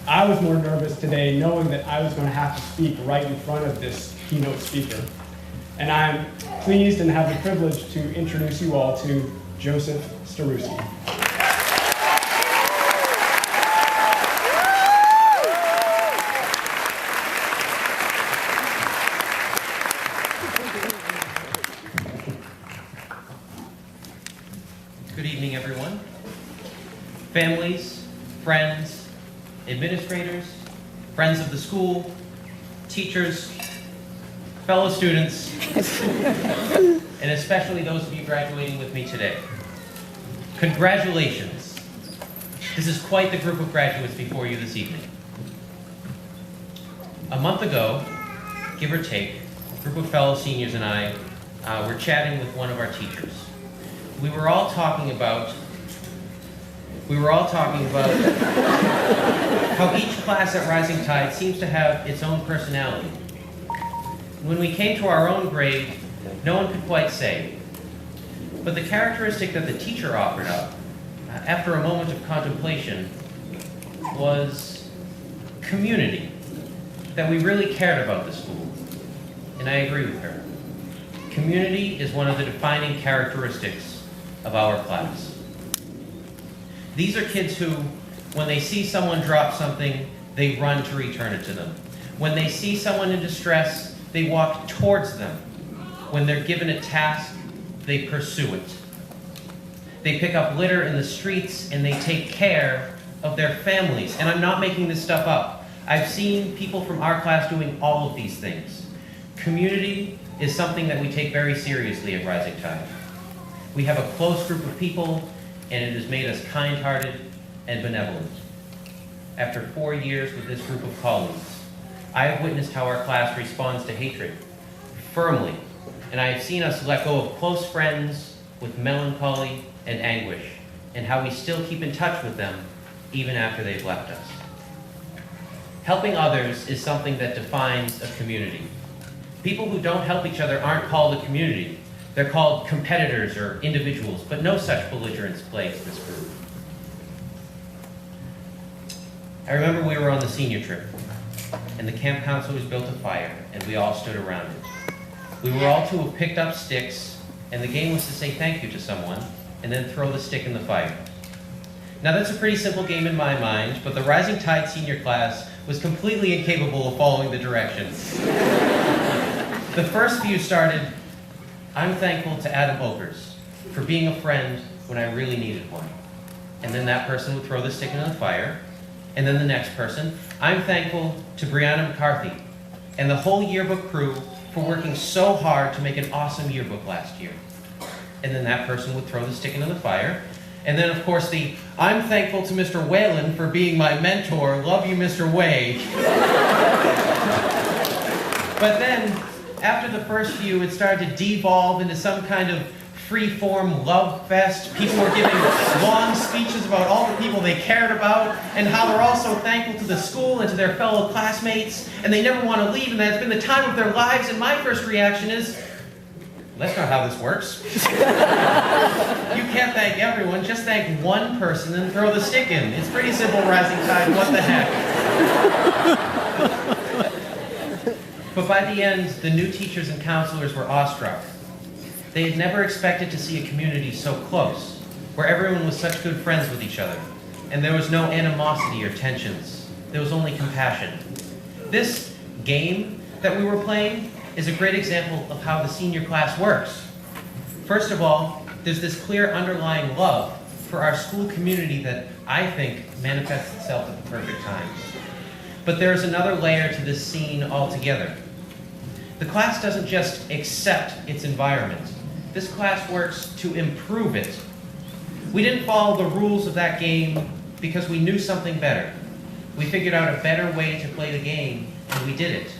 I was more nervous today knowing that I was going to have to speak right in front of this keynote speaker. And I'm pleased and have the privilege to introduce you all to Joseph Staruski. Good evening, everyone. Families, friends, administrators, friends of the school, teachers, fellow students, and especially those of you graduating with me today. Congratulations. This is quite the group of graduates before you this evening. A month ago, give or take, a group of fellow seniors and I were chatting with one of our teachers. We were all talking about how each class at Rising Tide seems to have its own personality. When we came to our own grade, no one could quite say. But the characteristic that the teacher offered up, after a moment of contemplation, was community, that we really cared about the school. And I agree with her. Community is one of the defining characteristics of our class. These are kids who, when they see someone drop something, they run to return it to them. When they see someone in distress, they walk towards them. When they're given a task, they pursue it. They pick up litter in the streets and they take care of their families. And I'm not making this stuff up. I've seen people from our class doing all of these things. Community is something that we take very seriously at Rising Tide. We have a close group of people, and it has made us kind-hearted and benevolent. After 4 years with this group of colleagues, I have witnessed how our class responds to hatred firmly, and I have seen us let go of close friends with melancholy and anguish, and how we still keep in touch with them even after they've left us. Helping others is something that defines a community. People who don't help each other aren't called a community. They're called competitors or individuals, but no such belligerence plagues this group. I remember we were on the senior trip, and the camp counselors built a fire, and we all stood around it. We were all to have picked up sticks, and the game was to say thank you to someone, and then throw the stick in the fire. Now that's a pretty simple game in my mind, but the Rising Tide senior class was completely incapable of following the directions. The first few started, "I'm thankful to Adam Okers for being a friend when I really needed one." And then that person would throw the stick into the fire. And then the next person, "I'm thankful to Brianna McCarthy and the whole yearbook crew for working so hard to make an awesome yearbook last year." And then that person would throw the stick into the fire. And then, of course, "I'm thankful to Mr. Whalen for being my mentor. Love you, Mr. Way." But then, after the first few, it started to devolve into some kind of free-form love fest. People were giving long speeches about all the people they cared about and how they're all so thankful to the school and to their fellow classmates, and they never want to leave, and that it's been the time of their lives. And my first reaction is, that's not how this works. You can't thank everyone, just thank one person and throw the stick in. It's pretty simple, Rising Tide, what the heck. But by the end, the new teachers and counselors were awestruck. They had never expected to see a community so close, where everyone was such good friends with each other, and there was no animosity or tensions. There was only compassion. This game that we were playing is a great example of how the senior class works. First of all, there's this clear underlying love for our school community that I think manifests itself at the perfect time. But there's another layer to this scene altogether. The class doesn't just accept its environment. This class works to improve it. We didn't follow the rules of that game because we knew something better. We figured out a better way to play the game, and we did it.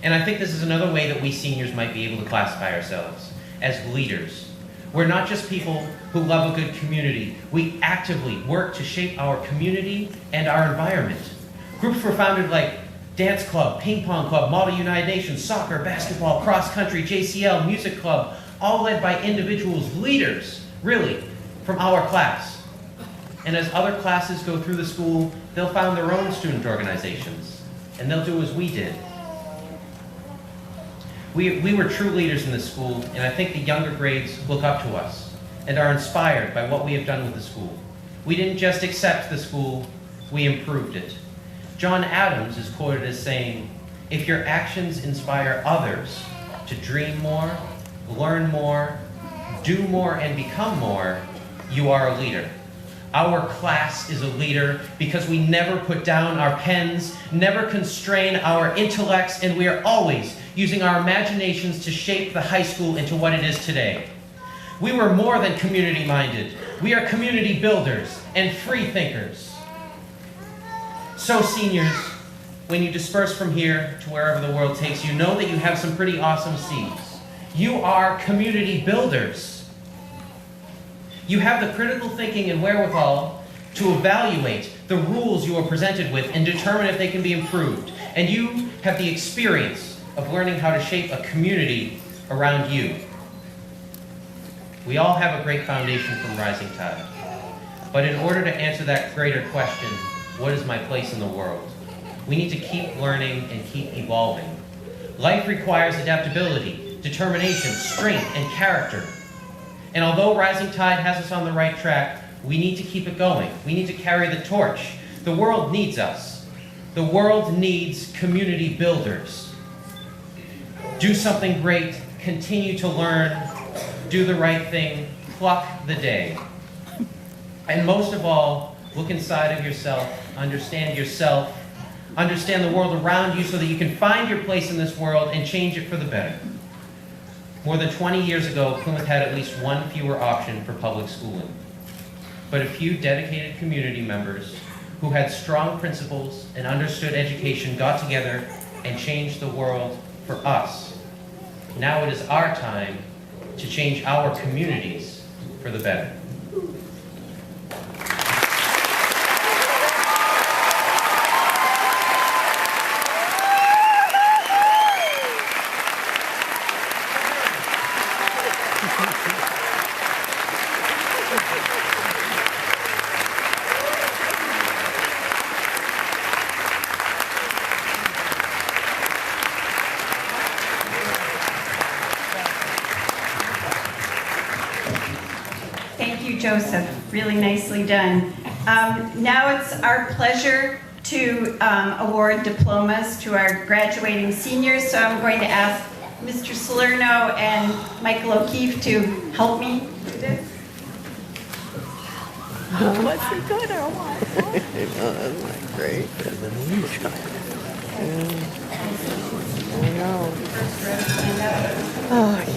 And I think this is another way that we seniors might be able to classify ourselves, as leaders. We're not just people who love a good community. We actively work to shape our community and our environment. Groups were founded like Dance Club, Ping Pong Club, Model United Nations, soccer, basketball, cross country, JCL, music club, all led by individuals, leaders, really, from our class. And as other classes go through the school, they'll found their own student organizations, and they'll do as we did. We were true leaders in this school, and I think the younger grades look up to us and are inspired by what we have done with the school. We didn't just accept the school, we improved it. John Adams is quoted as saying, "If your actions inspire others to dream more, learn more, do more, and become more, you are a leader." Our class is a leader because we never put down our pens, never constrain our intellects, and we are always using our imaginations to shape the high school into what it is today. We were more than community-minded. We are community builders and free thinkers. So seniors, when you disperse from here to wherever the world takes you, know that you have some pretty awesome seeds. You are community builders. You have the critical thinking and wherewithal to evaluate the rules you are presented with and determine if they can be improved. And you have the experience of learning how to shape a community around you. We all have a great foundation from Rising Tide. But in order to answer that greater question, what is my place in the world? We need to keep learning and keep evolving. Life requires adaptability, determination, strength, and character. And although Rising Tide has us on the right track, we need to keep it going. We need to carry the torch. The world needs us. The world needs community builders. Do something great, continue to learn, do the right thing, pluck the day. And most of all, look inside of yourself, understand the world around you so that you can find your place in this world and change it for the better. More than 20 years ago, Plymouth had at least one fewer option for public schooling. But a few dedicated community members who had strong principles and understood education got together and changed the world for us. Now it is our time to change our communities for the better. Thank you, Joseph. Really nicely done. Now it's our pleasure to award diplomas to our graduating seniors. So I'm going to ask Mr. Salerno and Michael O'Keefe to help me do this. Was he good or what? That's not great. I know. First row, stand up. Oh,